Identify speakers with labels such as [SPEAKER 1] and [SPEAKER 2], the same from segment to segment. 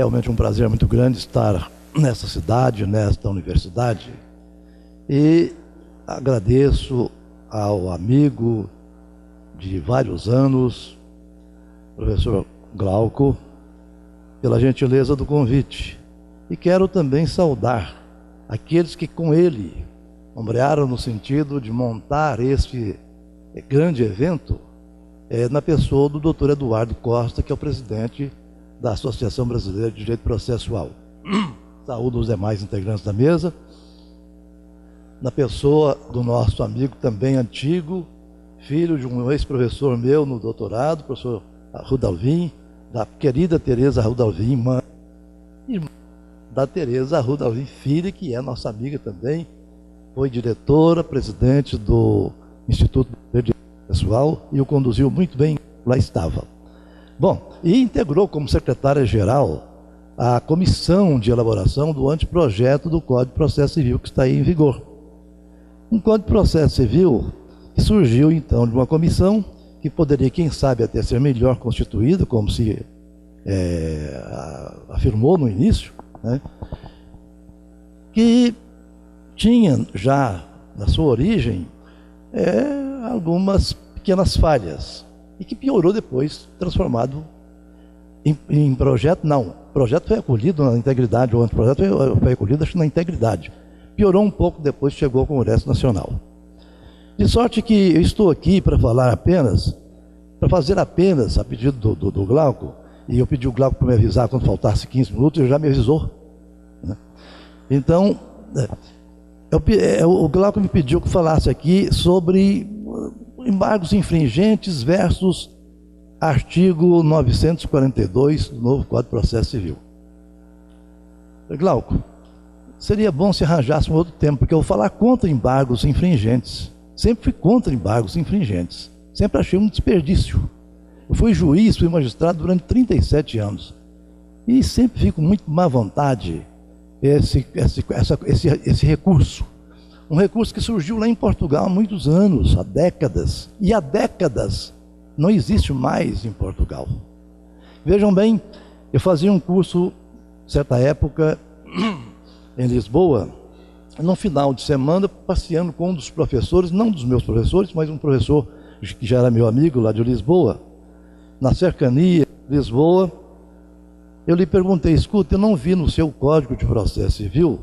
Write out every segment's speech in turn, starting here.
[SPEAKER 1] realmente um prazer muito grande estar nessa cidade, nesta universidade. E agradeço ao amigo de vários anos, professor Glauco, pela gentileza do convite. E quero também saudar aqueles que com ele ombrearam no sentido de montar esse grande evento, na pessoa do Dr. Eduardo Costa, que é o presidente da Associação Brasileira de Direito Processual. Saúdo os demais integrantes da mesa. Na pessoa do nosso amigo também antigo, filho de um ex-professor meu no doutorado, professor Rudalvin, da querida Tereza Rudalvin, mãe, irmã da Tereza Rudalvin, filha, que é nossa amiga também, foi diretora, presidente do Instituto de Direito Processual e o conduziu muito bem, lá estava. Bom, e integrou como secretária-geral a comissão de elaboração do anteprojeto do Código de Processo Civil que está aí em vigor. Um Código de Processo Civil que surgiu, então, de uma comissão que poderia, quem sabe, até ser melhor constituída, como se afirmou no início, né? Que tinha já, na sua origem, algumas pequenas falhas, e que piorou depois, transformado em projeto. Não, o projeto foi acolhido na integridade, o anteprojeto foi acolhido, acho que na integridade. Piorou um pouco depois, chegou ao Congresso Nacional. De sorte que eu estou aqui para falar apenas, para fazer apenas, a pedido do Glauco, e eu pedi o Glauco para me avisar quando faltasse 15 minutos, ele já me avisou, né? Então, o Glauco me pediu que falasse aqui sobre embargos infringentes versus artigo 942 do novo Código de Processo Civil. Glauco, seria bom se arranjasse um outro tempo, porque eu vou falar contra embargos infringentes. Sempre fui contra embargos infringentes. Sempre achei um desperdício. Eu fui juiz, fui magistrado durante 37 anos. E sempre fico muito má vontade esse recurso. Um recurso que surgiu lá em Portugal há muitos anos, há décadas. E há décadas não existe mais em Portugal. Vejam bem, eu fazia um curso, certa época, em Lisboa, no final de semana, passeando com um dos professores, não dos meus professores, mas um professor que já era meu amigo lá de Lisboa, na cercania de Lisboa. Eu lhe perguntei: escuta, eu não vi no seu Código de Processo Civil,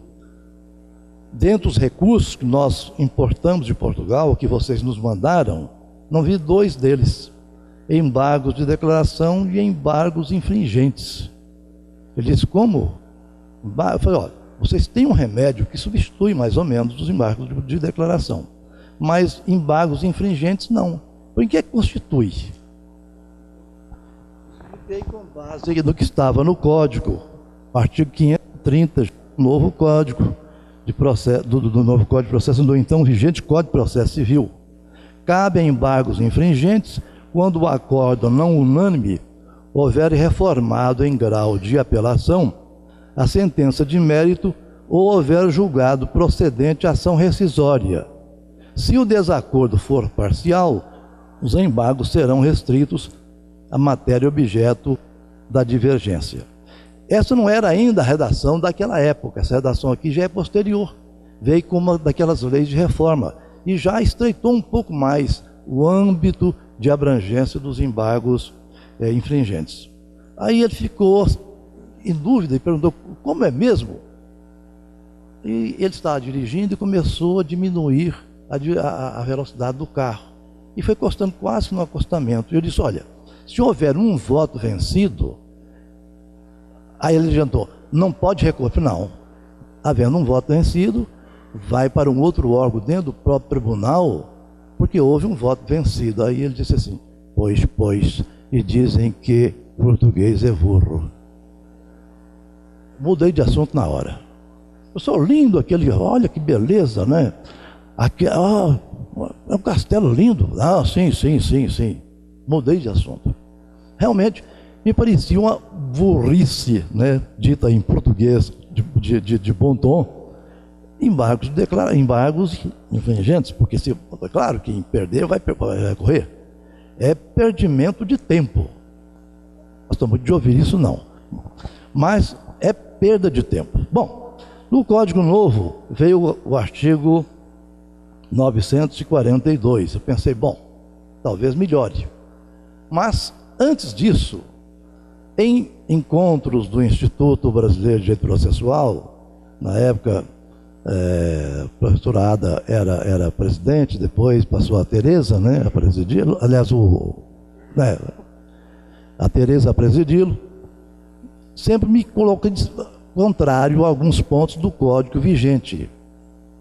[SPEAKER 1] dentro dos recursos que nós importamos de Portugal, que vocês nos mandaram, não vi dois deles, embargos de declaração e embargos infringentes. Ele disse: como? Eu falei: olha, vocês têm um remédio que substitui mais ou menos os embargos de declaração, mas embargos infringentes não. Por que constitui? Expliquei com base no que estava no Código, artigo 530 do novo Código de Processo, do novo Código de Processo, do então vigente Código de Processo Civil. Cabe a embargos infringentes quando o acórdão não unânime houver reformado em grau de apelação a sentença de mérito ou houver julgado procedente a ação rescisória. Se o desacordo for parcial, os embargos serão restritos à matéria objeto da divergência. Essa não era ainda a redação daquela época, essa redação aqui já é posterior, veio como uma daquelas leis de reforma e já estreitou um pouco mais o âmbito de abrangência dos embargos infringentes. Aí ele ficou em dúvida e perguntou: como é mesmo? E ele estava dirigindo e começou a diminuir a velocidade do carro. E foi costando quase no acostamento. E eu disse: olha, se houver um voto vencido, aí ele adiantou, não pode recorrer. Não, havendo um voto vencido, vai para um outro órgão dentro do próprio tribunal, porque houve um voto vencido. Aí ele disse assim: pois, e dizem que português é burro. Mudei de assunto na hora. Eu sou lindo aquele, olha que beleza, né? Aqui, é um castelo lindo. Ah, sim. Mudei de assunto. Realmente me parecia uma burrice, né? Dita em português de bom tom, embargos infringentes, porque é claro que quem perder vai correr. É perdimento de tempo. Nós estamos de ouvir isso, não. mas é perda de tempo. Bom, no Código Novo veio o artigo 942. Eu pensei, bom, talvez melhore. Mas, antes disso, em encontros do Instituto Brasileiro de Direito Processual, na época, a professora Ada era presidente, depois passou a Tereza, né, a presidi-lo, aliás, a Tereza a presidi-lo, sempre me coloca contrário a alguns pontos do código vigente.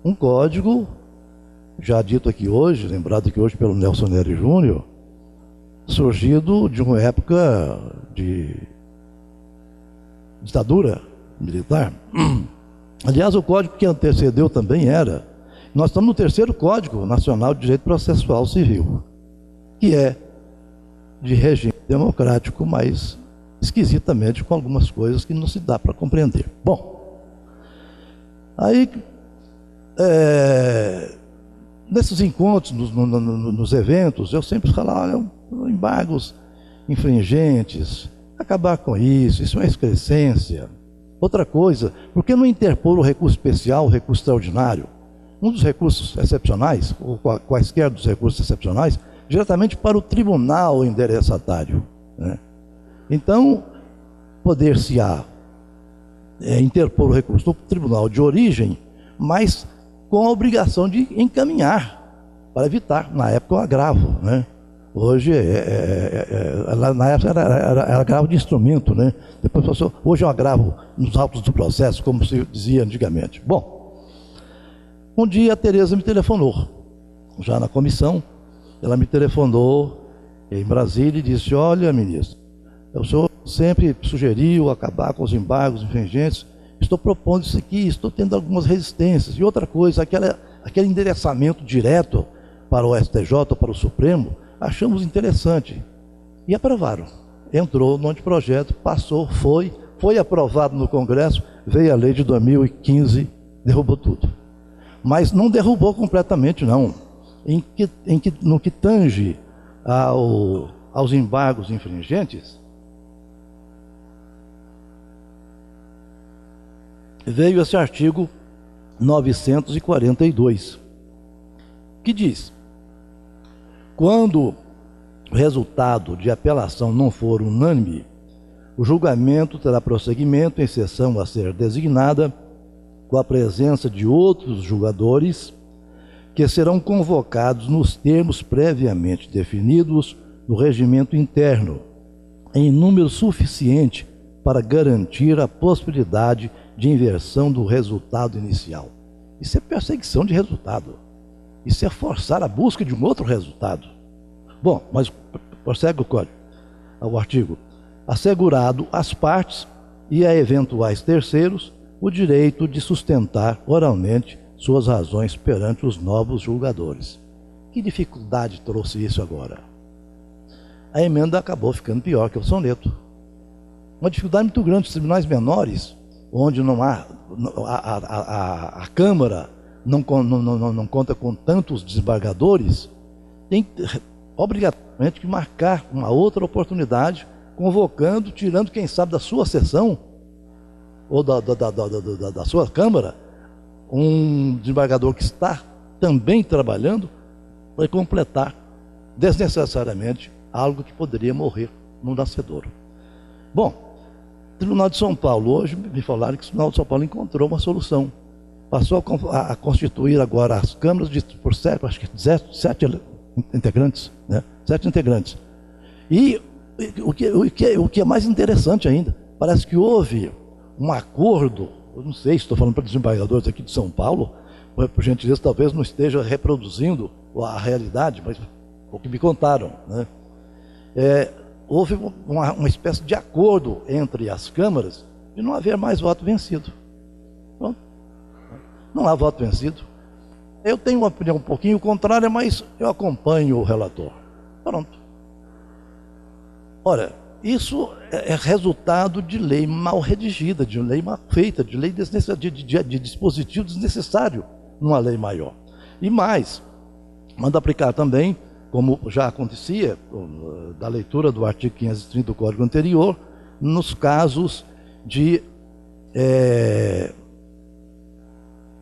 [SPEAKER 1] Um código, já dito aqui hoje, lembrado aqui hoje pelo Nelson Nery Júnior, surgido de uma época de ditadura militar. Aliás, o código que antecedeu também era... Nós estamos no terceiro Código Nacional de Direito Processual Civil, que é de regime democrático, mas esquisitamente com algumas coisas que não se dá para compreender. Bom, aí, nesses encontros, nos eventos, eu sempre falava, olha, embargos infringentes, acabar com isso é uma excrescência. Outra coisa, por que não interpor o recurso especial, o recurso extraordinário? Um dos recursos excepcionais, ou quaisquer dos recursos excepcionais, diretamente para o tribunal endereçatário, né? Então, poder-se-á interpor o recurso no tribunal de origem, mas com a obrigação de encaminhar, para evitar, na época, o agravo, né? Hoje, na época era agravo de instrumento, né? Depois passou, hoje é um agravo nos autos do processo, como se dizia antigamente. Bom, um dia a Tereza me telefonou, já na comissão, ela me telefonou em Brasília e disse, olha, ministro, o senhor sempre sugeriu acabar com os embargos infringentes, estou propondo isso aqui, estou tendo algumas resistências. E outra coisa, aquele endereçamento direto para o STJ, para o Supremo, achamos interessante. E aprovaram. Entrou no anteprojeto, passou, foi aprovado no Congresso, veio a lei de 2015, derrubou tudo. Mas não derrubou completamente, não. No que tange aos embargos infringentes, veio esse artigo 942, que diz: quando o resultado de apelação não for unânime, o julgamento terá prosseguimento em sessão a ser designada com a presença de outros julgadores que serão convocados nos termos previamente definidos no regimento interno, em número suficiente para garantir a possibilidade de inversão do resultado inicial. Isso é perseguição de resultado. Isso é forçar a busca de um outro resultado. Bom, mas prossegue o código, o artigo. Assegurado às partes e a eventuais terceiros o direito de sustentar oralmente suas razões perante os novos julgadores. Que dificuldade trouxe isso agora? A emenda acabou ficando pior que o soneto. Uma dificuldade muito grande. Os tribunais menores, onde não há a Câmara não conta com tantos desembargadores, tem obrigatoriamente que marcar uma outra oportunidade, convocando, tirando, quem sabe, da sua sessão ou da sua Câmara, um desembargador que está também trabalhando para completar desnecessariamente algo que poderia morrer no nascedouro. Bom, o Tribunal de São Paulo, hoje me falaram que o Tribunal de São Paulo encontrou uma solução. Passou a constituir agora as câmaras por acho que 7 integrantes, né? 7 integrantes. E o que é mais interessante ainda, parece que houve um acordo, eu não sei se estou falando para desembargadores aqui de São Paulo, por gentileza, talvez não esteja reproduzindo a realidade, mas o que me contaram, né? Houve uma espécie de acordo entre as câmaras de não haver mais voto vencido. Pronto. Não há voto vencido. Eu tenho uma opinião um pouquinho contrária, mas eu acompanho o relator. Pronto. Ora, isso é resultado de lei mal redigida, de lei mal feita, de lei de dispositivo desnecessário numa lei maior. E mais, manda aplicar também, como já acontecia, da leitura do artigo 530 do Código anterior, nos casos de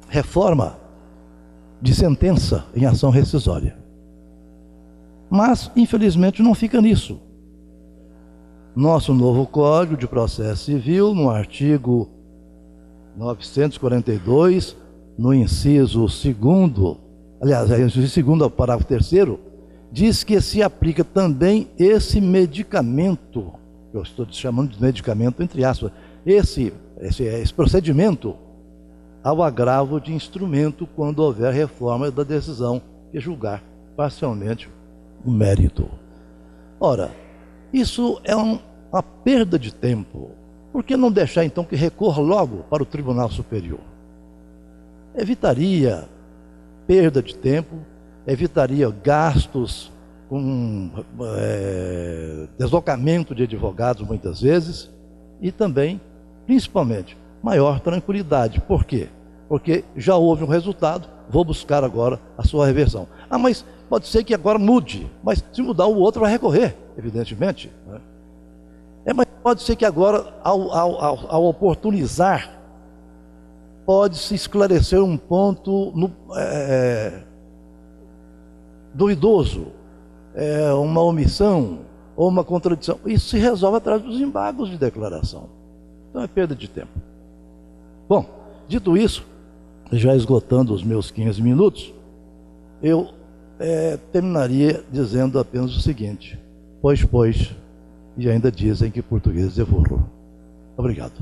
[SPEAKER 1] reforma de sentença em ação rescisória. Mas, infelizmente, não fica nisso. Nosso novo Código de Processo Civil, no artigo 942, no inciso 2º, aliás, inciso 2º, parágrafo 3º, diz que se aplica também esse medicamento, eu estou chamando de medicamento entre aspas, esse procedimento ao agravo de instrumento quando houver reforma da decisão que julgar parcialmente o mérito. Ora, isso é uma perda de tempo. Por que não deixar então que recorra logo para o Tribunal Superior? Evitaria perda de tempo, evitaria gastos com deslocamento de advogados muitas vezes e também, principalmente, maior tranquilidade. Por quê? Porque já houve um resultado, vou buscar agora a sua reversão. Ah, mas pode ser que agora mude, mas se mudar o outro vai recorrer, evidentemente, né? Mas pode ser que agora, ao oportunizar, pode-se esclarecer um ponto duvidoso, uma omissão ou uma contradição. Isso se resolve através dos embargos de declaração. Então é perda de tempo. Bom, dito isso, já esgotando os meus 15 minutos, eu terminaria dizendo apenas o seguinte: pois, e ainda dizem que português é burro. Obrigado.